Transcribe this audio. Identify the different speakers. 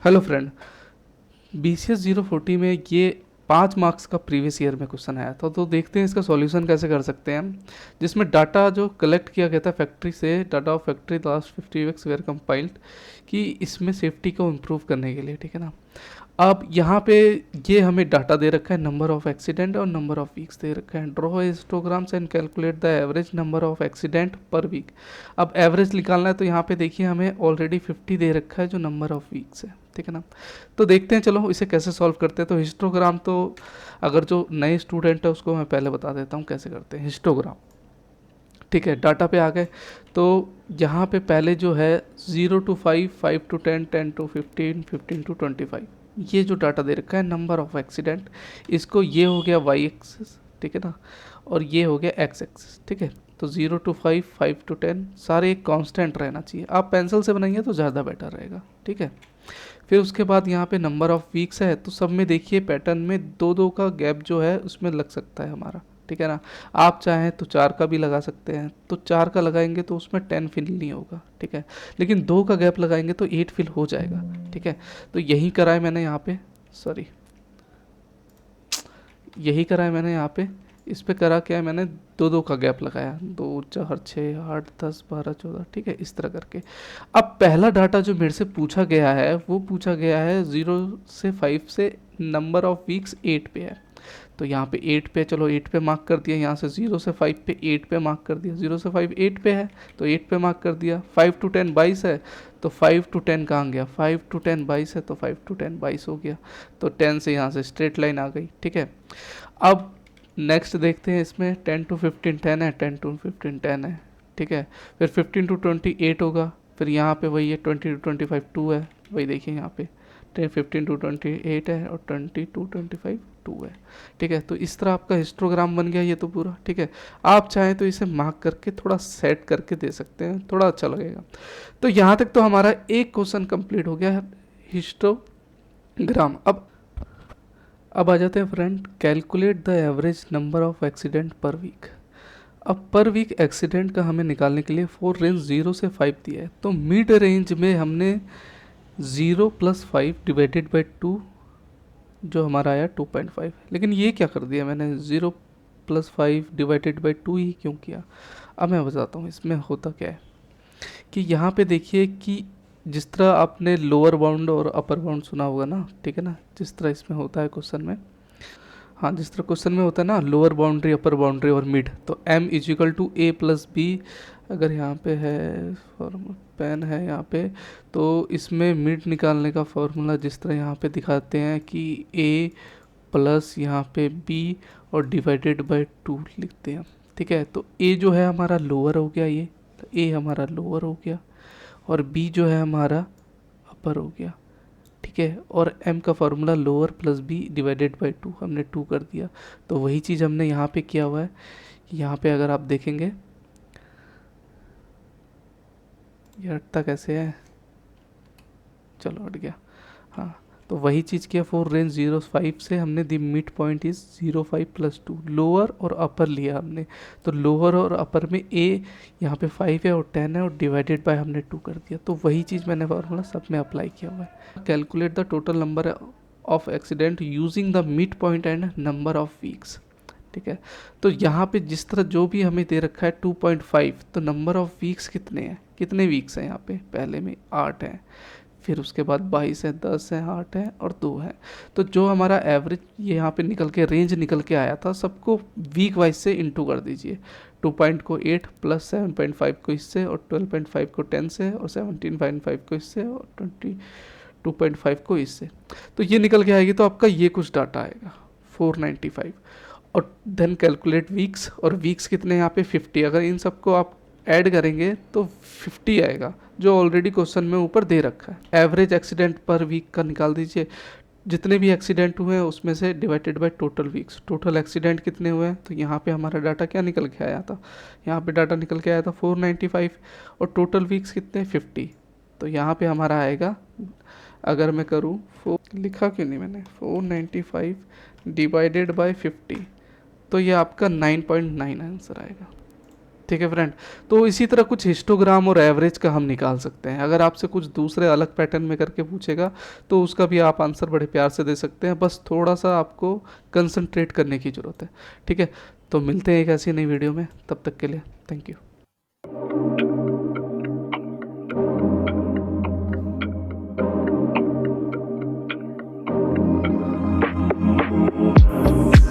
Speaker 1: Hello friend, BCS 040 में ये 5 marks का प्रीवियस ईयर में क्वेश्चन आया था। तो देखते हैं इसका सॉल्यूशन कैसे कर सकते हैं हम। जिसमें डाटा जो कलेक्ट किया गया था फैक्ट्री से, data of factory last 50 weeks were compiled, कि इसमें सेफ्टी को इम्प्रूव करने के लिए, ठीक है ना। अब यहाँ पे ये हमें डाटा दे रखा है, नंबर ऑफ एक्सीडेंट और नंबर ऑफ वीक्स दे रखा है। Draw histograms and calculate the average number of accident per week. अब एवरेज निकालना है तो यहाँ पे देखिए हमें ऑलरेडी 50 दे रखा है जो नंबर ऑफ वीक्स है, ठीक है ना। तो देखते हैं, चलो इसे कैसे सॉल्व करते हैं। तो हिस्टोग्राम तो अगर जो नए स्टूडेंट है उसको मैं पहले बता देता हूँ कैसे करते हैं हिस्टोग्राम। ठीक है, डाटा पे आ गए। तो यहाँ पे पहले जो है 0 to 5, 5 to 10, 10 to 15, 15 to 25, ये जो डाटा दे रखा है नंबर ऑफ एक्सीडेंट, इसको ये हो गया वाई एक्सिस, ठीक है ना, और ये हो गया एक्स एक्सिस, ठीक है। तो 0 to 5, 5 to 10 सारे एक कांस्टेंट रहना चाहिए। आप पेंसिल से बनाइए तो ज़्यादा बेटर रहेगा, ठीक है। फिर उसके बाद यहाँ पे नंबर ऑफ वीक्स है, तो सब में देखिए पैटर्न में दो दो का गैप जो है उसमें लग सकता है हमारा, ठीक है ना। आप चाहें तो 4 का भी लगा सकते हैं, तो 4 का लगाएंगे तो उसमें 10 फिल नहीं होगा, ठीक है। लेकिन 2 का गैप लगाएंगे तो 8 फिल हो जाएगा, ठीक है। तो यही करा है मैंने यहाँ पे, सॉरी, यही करा है मैंने यहाँ पे। इस पे करा क्या है, मैंने दो दो का गैप लगाया, 2 4 6 8 10 12 14, ठीक है, इस तरह करके। अब पहला डाटा जो मेरे से पूछा गया है वो पूछा गया है 0 से 5 से नंबर ऑफ वीक्स 8 पे है। तो यहाँ पे 8 पे, चलो 8 पे मार्क कर दिया। यहाँ से 0 से 5 पे 8 पे मार्क कर दिया। 0 से 5 8 पे है तो 8 पे मार्क कर दिया। 5 to 10 22 है तो 5 to 10 कहाँ गया, 5 to 10 22 है तो 5 to 10 22 हो गया। तो 10 से यहाँ से स्ट्रेट लाइन आ गई, ठीक है। अब नेक्स्ट देखते हैं, इसमें 10 to 15 10 है, 10 to 15 10 है, ठीक है। फिर 15 to 20 8 होगा। फिर यहाँ पे वही है 20 to 25 2 है, वही देखिए यहाँ पे 15 to 28 है और 20 to 25 2 है, ठीक है। तो इस तरह आपका हिस्टोग्राम बन गया ये तो पूरा, ठीक है। आप चाहें तो इसे मार्क करके थोड़ा सेट करके दे सकते हैं, थोड़ा अच्छा लगेगा। तो यहाँ तक तो हमारा एक क्वेश्चन कंप्लीट हो गया है, हिस्टोग्राम। अब आ जाते हैं friend, calculate the average number of accident per week. अब पर वीक एक्सीडेंट का हमें निकालने के लिए 4 रेंज 0 से 5 दिया है। तो मिड रेंज में हमने 0 + 5 डिवाइडेड बाई 2 जो हमारा आया 2.5। लेकिन ये क्या कर दिया मैंने, 0 + 5 डिवाइडेड बाई 2 ही क्यों किया। अब मैं बताता हूँ इसमें होता क्या है कि यहाँ पे देखिए कि जिस तरह आपने लोअर बाउंड और अपर बाउंड सुना होगा ना, ठीक है ना, जिस तरह इसमें होता है क्वेश्चन में, हाँ जिस तरह क्वेश्चन में होता है ना, लोअर बाउंड्री अपर बाउंड्री और मिड, तो M = A + B। अगर यहाँ पे है फॉर्मूला, पेन है यहाँ पे, तो इसमें मिड निकालने का फॉर्मूला जिस तरह यहाँ पे दिखाते हैं कि A+ यहाँ पे B और डिवाइडेड बाय 2 लिखते हैं, ठीक है। तो A जो है हमारा लोअर हो गया, ये A हमारा लोअर हो गया, और B जो है हमारा अपर हो गया, ठीक है। और M का formula lower + B divided by 2, हमने 2 कर दिया। तो वही चीज़ हमने यहाँ पे किया हुआ है। यहाँ पे अगर आप देखेंगे, ये हटता कैसे है, चलो हट गया, हाँ। तो वही चीज़ किया, 4 रेंज 0 5 से हमने दी मिड पॉइंट इज 0 5 + 2, लोअर और अपर लिया हमने। तो लोअर और अपर में A यहाँ पे 5 है और 10 है और डिवाइडेड बाय हमने 2 कर दिया। तो वही चीज़ मैंने फार्मूला सब में अप्लाई किया हुआ है। Calculate the total number of accident using the mid point and number of weeks, ठीक है। तो यहाँ पे जिस तरह जो भी हमें दे रखा है 2.5, तो नंबर ऑफ वीक्स कितने हैं, कितने वीक्स हैं यहाँ पे, पहले में 8 हैं, फिर उसके बाद 22 है, 10 है, 8 है और 2 है। तो जो हमारा एवरेज ये यहाँ पे निकल के रेंज निकल के आया था, सबको वीक वाइज से इंटू कर दीजिए। 2 पॉइंट को 8 + 7.5 को इससे, और 12.5 को 10 से, और 17.5 को इससे, और 22.5 को इससे। तो ये निकल के आएगी, तो आपका ये कुछ डाटा आएगा 495। और देन कैलकुलेट वीक्स, और वीक्स कितने यहाँ पे 50। अगर इन सबको आप ऐड करेंगे तो 50 आएगा जो ऑलरेडी क्वेश्चन में ऊपर दे रखा है। एवरेज एक्सीडेंट पर वीक का निकाल दीजिए, जितने भी एक्सीडेंट हुए हैं उसमें से divided by total weeks. Total accident कितने हुए हैं, तो यहाँ पे हमारा डाटा क्या निकल के आया था, यहाँ पे डाटा निकल के आया था 495, और टोटल वीक्स कितने 50। तो यहाँ पे हमारा आएगा, अगर मैं करूँ, लिखा क्यों नहीं मैंने, 495 डिवाइडेड बाय 50, तो ये आपका 9.9 आंसर आएगा। ठीक है फ्रेंड। तो इसी तरह कुछ हिस्टोग्राम और एवरेज का हम निकाल सकते हैं। अगर आपसे कुछ दूसरे अलग पैटर्न में करके पूछेगा तो उसका भी आप आंसर बड़े प्यार से दे सकते हैं, बस थोड़ा सा आपको कंसंट्रेट करने की ज़रूरत है। ठीक है, तो मिलते हैं एक ऐसी नई वीडियो में, तब तक के लिए थैंक यू।